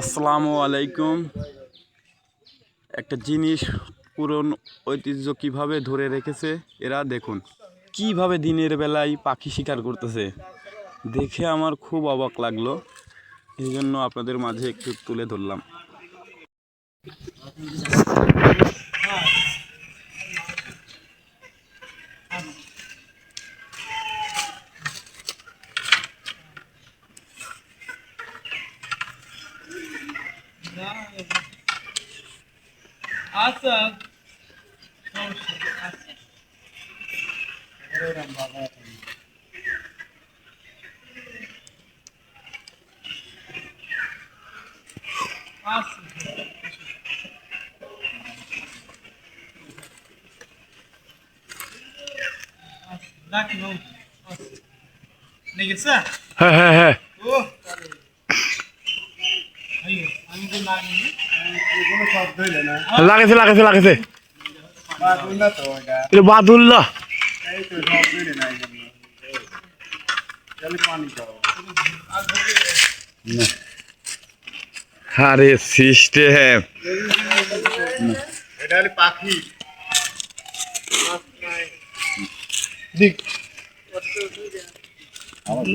আসসালামু আলাইকুম। একটা জিনিস পুরনো ঐতিহ্য কিভাবে ধরে রেখেছে এরা, দেখুন কিভাবে দিনের বেলায় পাখি শিকার করতেছে। দেখে আমার খুব অবাক লাগলো, এই জন্য আপনাদের মাঝে একটু তুলে ধরলাম। আচ্ছা রাখি বাবু নিয়ে গেছে হ্যাঁ হ্যাঁ হ্যাঁ, ও আমি তো লাগিনি কোনো শব্দ হইল না লাগাইছে লাগাইছে লাগাইছে, বাদুল না তো এটা এটা বাদুল্লাহ। এই তো শব্দ হইল না এই জন্য খালি পানি খাও আরে সিস্টেম, এটা হলো পাখি দিক আমার